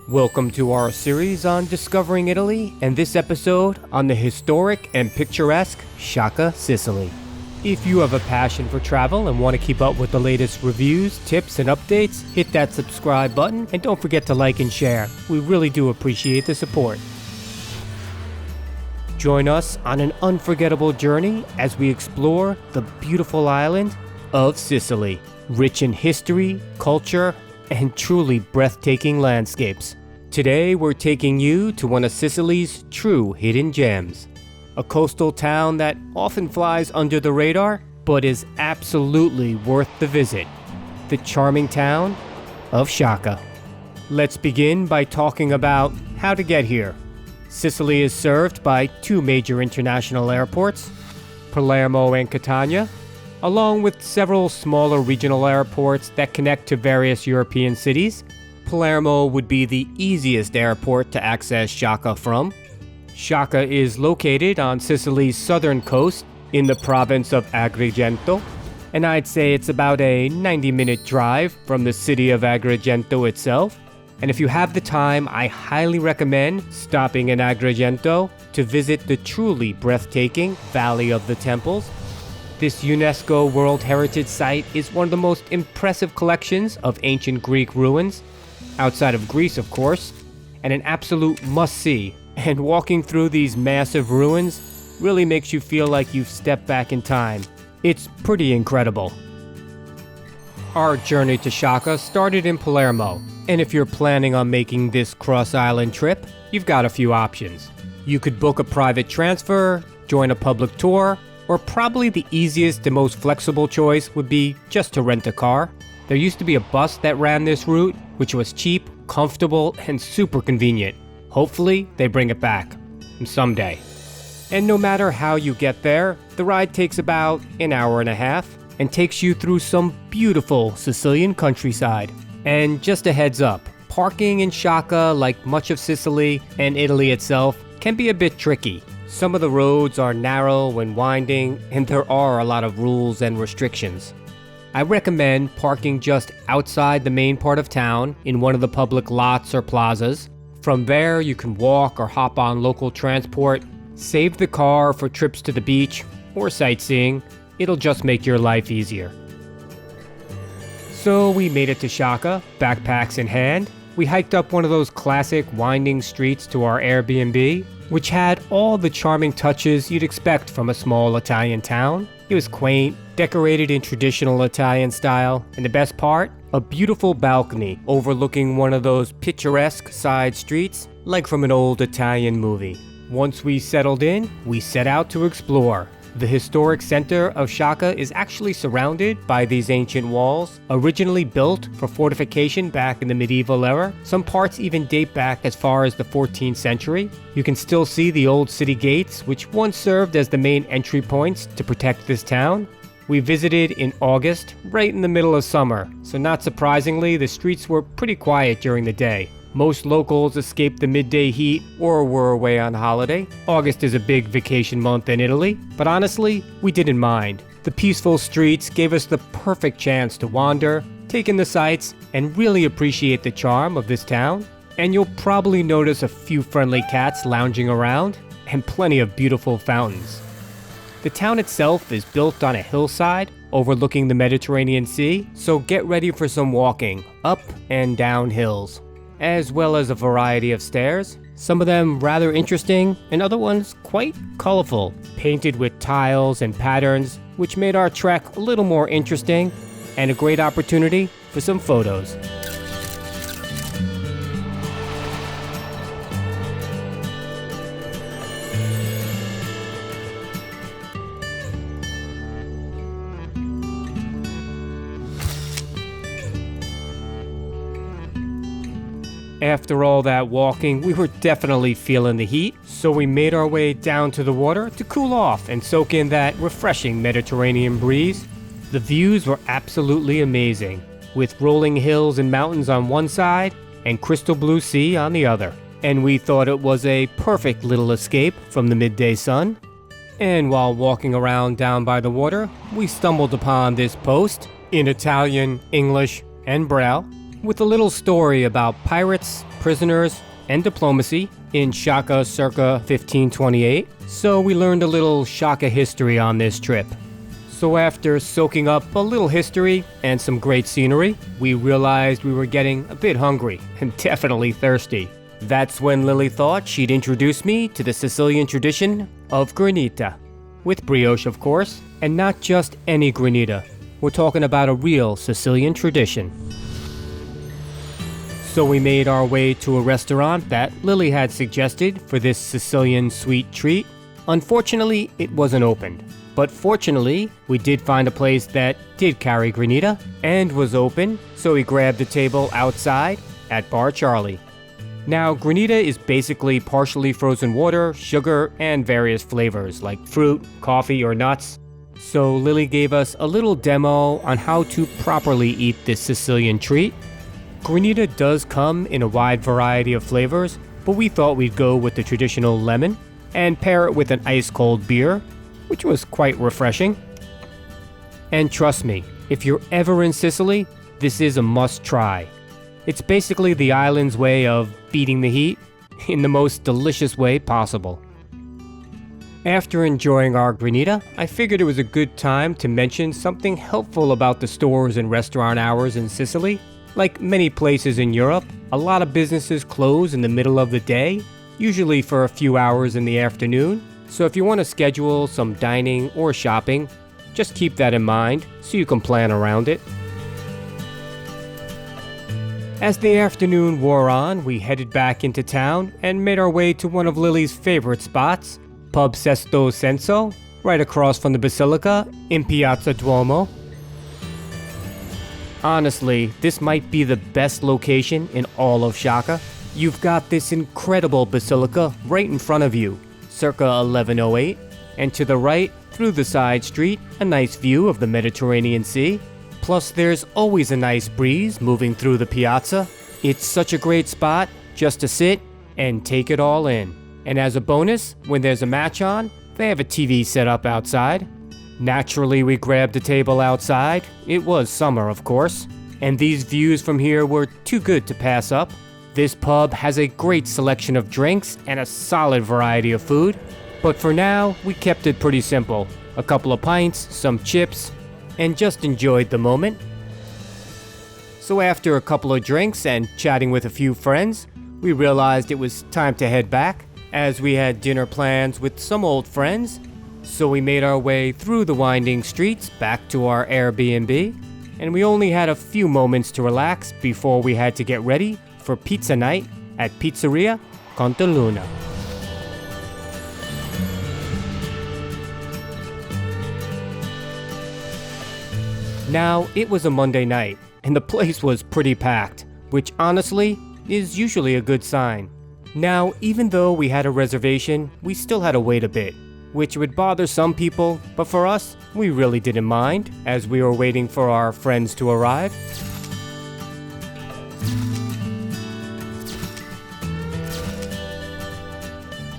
Welcome to our series on discovering Italy, and this episode on the historic and picturesque Sciacca, Sicily. If you have a passion for travel and want to keep up with the latest reviews, tips, and updates, hit that subscribe button and don't forget to like and share. We really do appreciate the support. Join us on an unforgettable journey as we explore the beautiful island of Sicily, rich in history, culture, and truly breathtaking landscapes. Today we're taking you to one of Sicily's true hidden gems. A coastal town that often flies under the radar, but is absolutely worth the visit. The charming town of Sciacca. Let's begin by talking about how to get here. Sicily is served by two major international airports, Palermo and Catania, along with several smaller regional airports that connect to various European cities. Palermo would be the easiest airport to access Sciacca from. Sciacca is located on Sicily's southern coast in the province of Agrigento, and I'd say it's about a 90-minute drive from the city of Agrigento itself. And if you have the time, I highly recommend stopping in Agrigento to visit the truly breathtaking Valley of the Temples. This UNESCO World Heritage Site is one of the most impressive collections of ancient Greek ruins, outside of Greece of course, and an absolute must-see. And walking through these massive ruins really makes you feel like you've stepped back in time. It's pretty incredible. Our journey to Sciacca started in Palermo, and if you're planning on making this cross-island trip, you've got a few options. You could book a private transfer, join a public tour, or probably the easiest and most flexible choice would be just to rent a car. There used to be a bus that ran this route, which was cheap, comfortable, and super convenient. Hopefully, they bring it back. Someday. And no matter how you get there, the ride takes about an hour and a half and takes you through some beautiful Sicilian countryside. And just a heads up, parking in Sciacca, like much of Sicily and Italy itself, can be a bit tricky. Some of the roads are narrow and winding, and there are a lot of rules and restrictions. I recommend parking just outside the main part of town in one of the public lots or plazas. From there, you can walk or hop on local transport, save the car for trips to the beach or sightseeing. It'll just make your life easier. So we made it to Sciacca, backpacks in hand. We hiked up one of those classic winding streets to our Airbnb, which had all the charming touches you'd expect from a small Italian town. It was quaint, decorated in traditional Italian style, and the best part? A beautiful balcony overlooking one of those picturesque side streets, like from an old Italian movie. Once we settled in, we set out to explore. The historic center of Sciacca is actually surrounded by these ancient walls, originally built for fortification back in the medieval era. Some parts even date back as far as the 14th century. You can still see the old city gates, which once served as the main entry points to protect this town. We visited in August, right in the middle of summer, so not surprisingly, the streets were pretty quiet during the day. Most locals escaped the midday heat or were away on holiday. August is a big vacation month in Italy, but honestly, we didn't mind. The peaceful streets gave us the perfect chance to wander, take in the sights, and really appreciate the charm of this town. And you'll probably notice a few friendly cats lounging around, and plenty of beautiful fountains. The town itself is built on a hillside overlooking the Mediterranean Sea, so get ready for some walking up and down hills, as well as a variety of stairs, some of them rather interesting and other ones quite colorful, painted with tiles and patterns, which made our trek a little more interesting and a great opportunity for some photos. After all that walking, we were definitely feeling the heat, so we made our way down to the water to cool off and soak in that refreshing Mediterranean breeze. The views were absolutely amazing, with rolling hills and mountains on one side and crystal blue sea on the other. And we thought it was a perfect little escape from the midday sun. And while walking around down by the water, we stumbled upon this post in Italian, English, and Braille, with a little story about pirates, prisoners, and diplomacy in Sciacca circa 1528, so we learned a little Sciacca history on this trip. So after soaking up a little history and some great scenery, we realized we were getting a bit hungry and definitely thirsty. That's when Lili thought she'd introduce me to the Sicilian tradition of Granita. With brioche, of course, and not just any Granita. We're talking about a real Sicilian tradition. So we made our way to a restaurant that Lili had suggested for this Sicilian sweet treat. Unfortunately, it wasn't opened. But fortunately, we did find a place that did carry Granita and was open, so we grabbed a table outside at Bar Charlie. Now, Granita is basically partially frozen water, sugar, and various flavors like fruit, coffee, or nuts. So Lili gave us a little demo on how to properly eat this Sicilian treat. Granita does come in a wide variety of flavors, but we thought we'd go with the traditional lemon and pair it with an ice-cold beer, which was quite refreshing. And trust me, if you're ever in Sicily, this is a must-try. It's basically the island's way of beating the heat in the most delicious way possible. After enjoying our Granita, I figured it was a good time to mention something helpful about the stores and restaurant hours in Sicily. Like many places in Europe, a lot of businesses close in the middle of the day, usually for a few hours in the afternoon. So if you want to schedule some dining or shopping, just keep that in mind so you can plan around it. As the afternoon wore on, we headed back into town and made our way to one of Lili's favorite spots, Pub Sesto Senso, right across from the Basilica in Piazza Duomo. Honestly, this might be the best location in all of Sciacca. You've got this incredible basilica right in front of you, circa 1108, and to the right, through the side street, a nice view of the Mediterranean Sea. Plus, there's always a nice breeze moving through the piazza. It's such a great spot just to sit and take it all in. And as a bonus, when there's a match on, they have a TV set up outside. Naturally, we grabbed a table outside. It was summer, of course. And these views from here were too good to pass up. This pub has a great selection of drinks and a solid variety of food. But for now, we kept it pretty simple. A couple of pints, some chips, and just enjoyed the moment. So after a couple of drinks and chatting with a few friends, we realized it was time to head back, as we had dinner plans with some old friends. So we made our way through the winding streets back to our Airbnb, and we only had a few moments to relax before we had to get ready for pizza night at Pizzeria Conte. Now, it was a Monday night, and the place was pretty packed, which honestly is usually a good sign. Now, even though we had a reservation, we still had to wait a bit, which would bother some people, but for us, we really didn't mind, as we were waiting for our friends to arrive.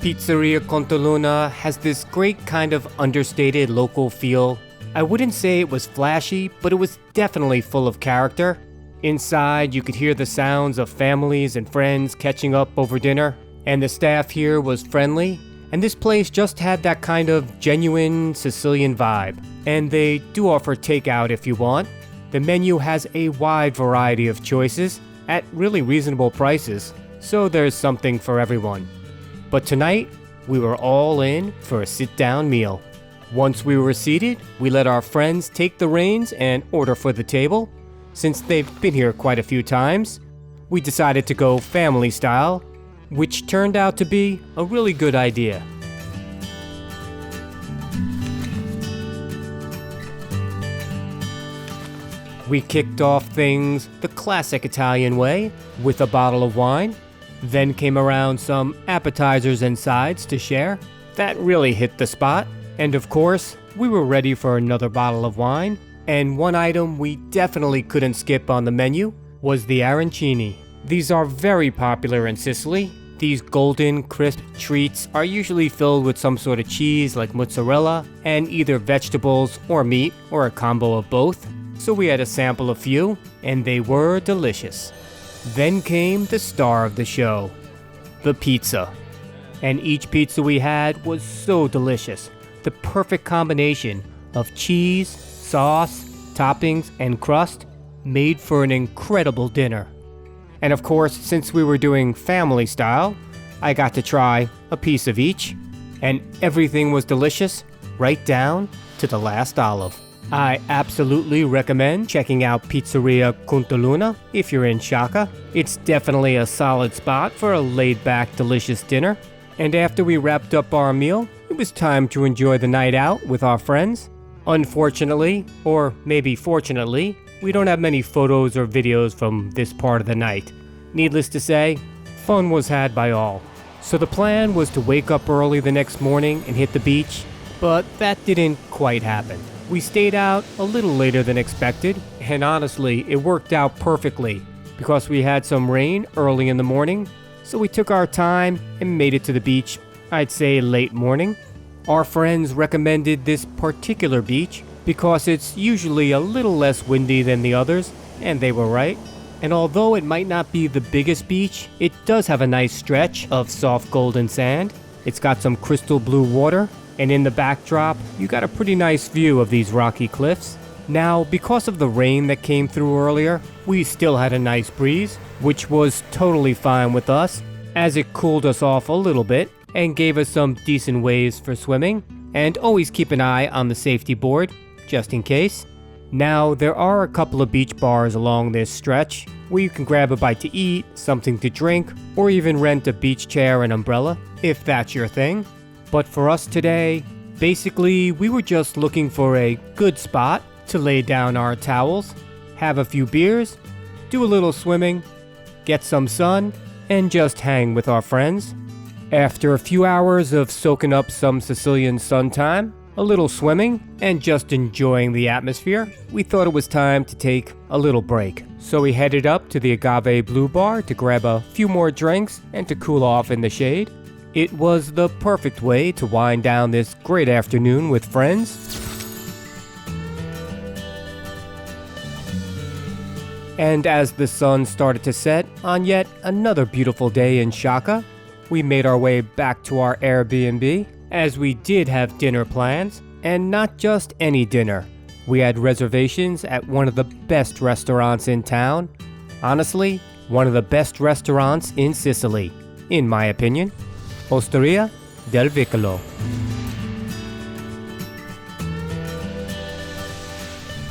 Pizzeria Conte has this great kind of understated local feel. I wouldn't say it was flashy, but it was definitely full of character. Inside, you could hear the sounds of families and friends catching up over dinner, and the staff here was friendly, and this place just had that kind of genuine Sicilian vibe. And they do offer takeout if you want. The menu has a wide variety of choices at really reasonable prices, so there's something for everyone. But tonight, we were all in for a sit-down meal. Once we were seated, we let our friends take the reins and order for the table. Since they've been here quite a few times, we decided to go family style, which turned out to be a really good idea. We kicked off things the classic Italian way with a bottle of wine. Then came around some appetizers and sides to share. That really hit the spot. And of course, we were ready for another bottle of wine. And one item we definitely couldn't skip on the menu was the arancini. These are very popular in Sicily. These golden, crisp treats are usually filled with some sort of cheese like mozzarella and either vegetables or meat or a combo of both. So we had to sample a few, and they were delicious. Then came the star of the show, the pizza. And each pizza we had was so delicious. The perfect combination of cheese, sauce, toppings, and crust made for an incredible dinner. And of course, since we were doing family style, I got to try a piece of each, and everything was delicious, right down to the last olive. I absolutely recommend checking out Pizzeria Conte if you're in Sciacca. It's definitely a solid spot for a laid-back, delicious dinner. And after we wrapped up our meal, it was time to enjoy the night out with our friends. Unfortunately, or maybe fortunately, we don't have many photos or videos from this part of the night. Needless to say, fun was had by all. So the plan was to wake up early the next morning and hit the beach, but that didn't quite happen. We stayed out a little later than expected, and honestly, it worked out perfectly because we had some rain early in the morning, so we took our time and made it to the beach, I'd say late morning. Our friends recommended this particular beach because it's usually a little less windy than the others, and they were right. And although it might not be the biggest beach, it does have a nice stretch of soft golden sand. It's got some crystal blue water, and in the backdrop, you got a pretty nice view of these rocky cliffs. Now, because of the rain that came through earlier, we still had a nice breeze, which was totally fine with us, as it cooled us off a little bit and gave us some decent waves for swimming. And always keep an eye on the safety board, just in case. Now, there are a couple of beach bars along this stretch where you can grab a bite to eat, something to drink, or even rent a beach chair and umbrella, if that's your thing. But for us today, basically, we were just looking for a good spot to lay down our towels, have a few beers, do a little swimming, get some sun, and just hang with our friends. After a few hours of soaking up some Sicilian sun time, a little swimming, and just enjoying the atmosphere, we thought it was time to take a little break. So we headed up to the Agave Blue Bar to grab a few more drinks and to cool off in the shade. It was the perfect way to wind down this great afternoon with friends. And as the sun started to set on yet another beautiful day in Sciacca, we made our way back to our Airbnb, as we did have dinner plans, and not just any dinner. We had reservations at one of the best restaurants in town. Honestly, one of the best restaurants in Sicily, in my opinion. Hostaria Del Vicolo.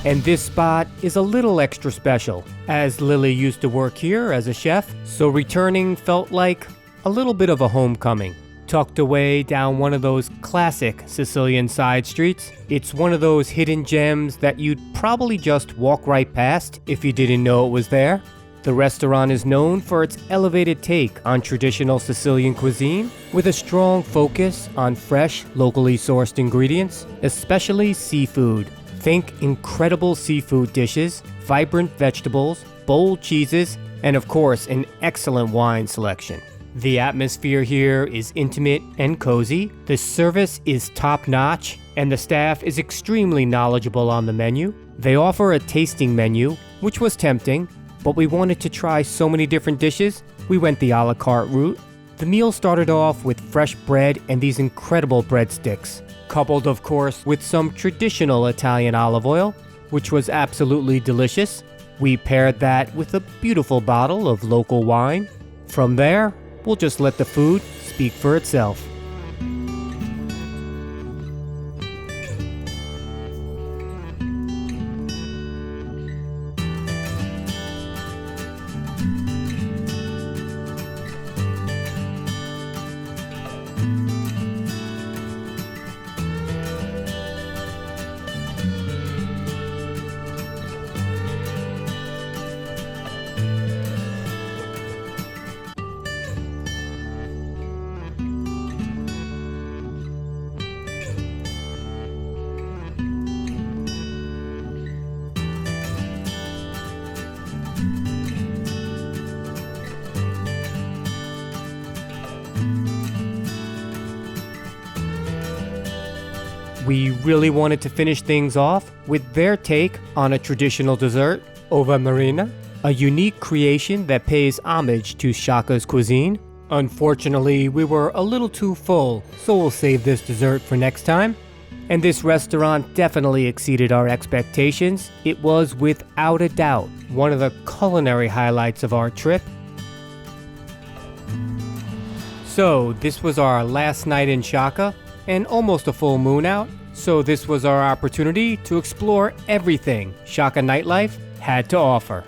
And this spot is a little extra special, as Lili used to work here as a chef, so returning felt like a little bit of a homecoming. Tucked away down one of those classic Sicilian side streets, it's one of those hidden gems that you'd probably just walk right past if you didn't know it was there. The restaurant is known for its elevated take on traditional Sicilian cuisine, with a strong focus on fresh, locally sourced ingredients, especially seafood. Think incredible seafood dishes, vibrant vegetables, bold cheeses, and of course, an excellent wine selection. The atmosphere here is intimate and cozy, the service is top-notch, and the staff is extremely knowledgeable on the menu. They offer a tasting menu, which was tempting, but we wanted to try so many different dishes, we went the a la carte route. The meal started off with fresh bread and these incredible breadsticks, coupled of course with some traditional Italian olive oil, which was absolutely delicious. We paired that with a beautiful bottle of local wine. From there, we'll just let the food speak for itself. We really wanted to finish things off with their take on a traditional dessert, ova marina. a unique creation that pays homage to Sciacca's cuisine. Unfortunately, we were a little too full, so we'll save this dessert for next time. And this restaurant definitely exceeded our expectations. It was without a doubt one of the culinary highlights of our trip. So this was our last night in Sciacca and almost a full moon out. So this was our opportunity to explore everything Sciacca nightlife had to offer.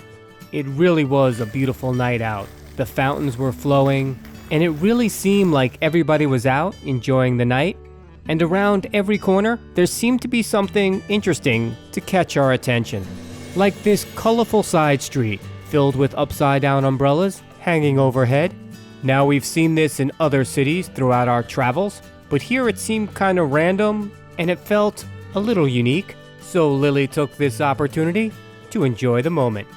It really was a beautiful night out. The fountains were flowing, and it really seemed like everybody was out enjoying the night. And around every corner, there seemed to be something interesting to catch our attention. Like this colorful side street filled with upside-down umbrellas hanging overhead. Now we've seen this in other cities throughout our travels, but here it seemed kind of random and it felt a little unique. So Lili took this opportunity to enjoy the moment.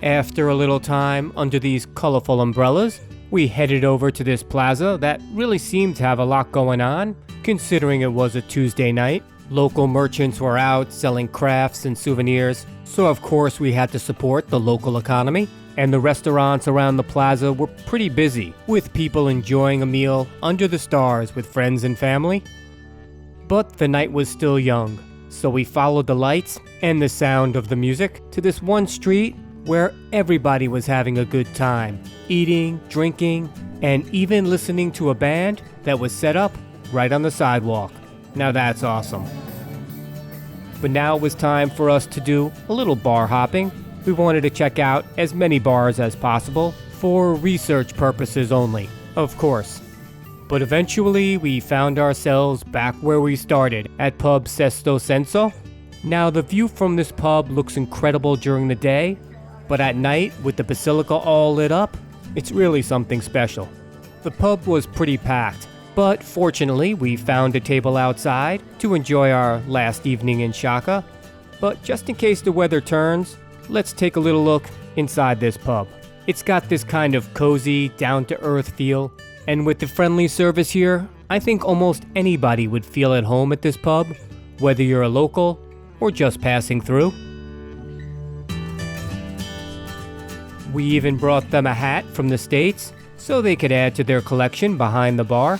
After a little time under these colorful umbrellas, we headed over to this plaza that really seemed to have a lot going on, considering it was a Tuesday night. Local merchants were out selling crafts and souvenirs, so of course we had to support the local economy. And the restaurants around the plaza were pretty busy, with people enjoying a meal under the stars with friends and family. But the night was still young, so we followed the lights and the sound of the music to this one street where everybody was having a good time, eating, drinking, and even listening to a band that was set up right on the sidewalk. Now that's awesome. But now it was time for us to do a little bar hopping. We wanted to check out as many bars as possible for research purposes only, of course. But eventually we found ourselves back where we started, at pub Sesto Senso. Now the view from this pub looks incredible during the day, but at night, with the basilica all lit up, it's really something special. The pub was pretty packed, but fortunately we found a table outside to enjoy our last evening in Sciacca. But just in case the weather turns, let's take a little look inside this pub. It's got this kind of cozy, down-to-earth feel, and with the friendly service here, I think almost anybody would feel at home at this pub, whether you're a local or just passing through. We even brought them a hat from the States so they could add to their collection behind the bar.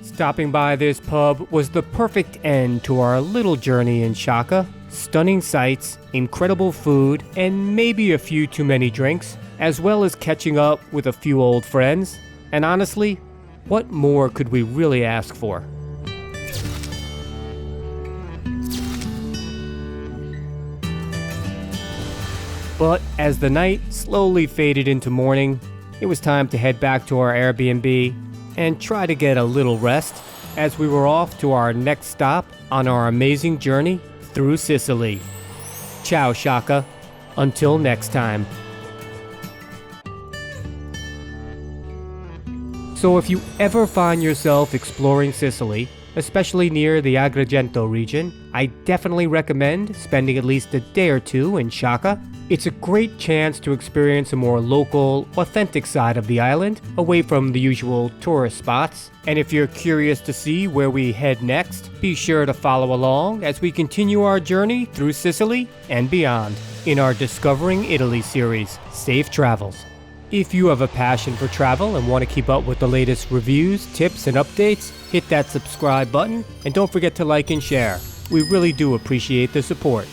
Stopping by this pub was the perfect end to our little journey in Sciacca. Stunning sights, incredible food, and maybe a few too many drinks, as well as catching up with a few old friends. And honestly, what more could we really ask for? But as the night slowly faded into morning, it was time to head back to our Airbnb and try to get a little rest as we were off to our next stop on our amazing journey through Sicily. Ciao, Sciacca. Until next time. So if you ever find yourself exploring Sicily, especially near the Agrigento region, I definitely recommend spending at least a day or two in Sciacca. It's a great chance to experience a more local, authentic side of the island, away from the usual tourist spots. And if you're curious to see where we head next, be sure to follow along as we continue our journey through Sicily and beyond in our Discovering Italy series. Safe travels. If you have a passion for travel and want to keep up with the latest reviews, tips, and updates, hit that subscribe button and don't forget to like and share. We really do appreciate the support.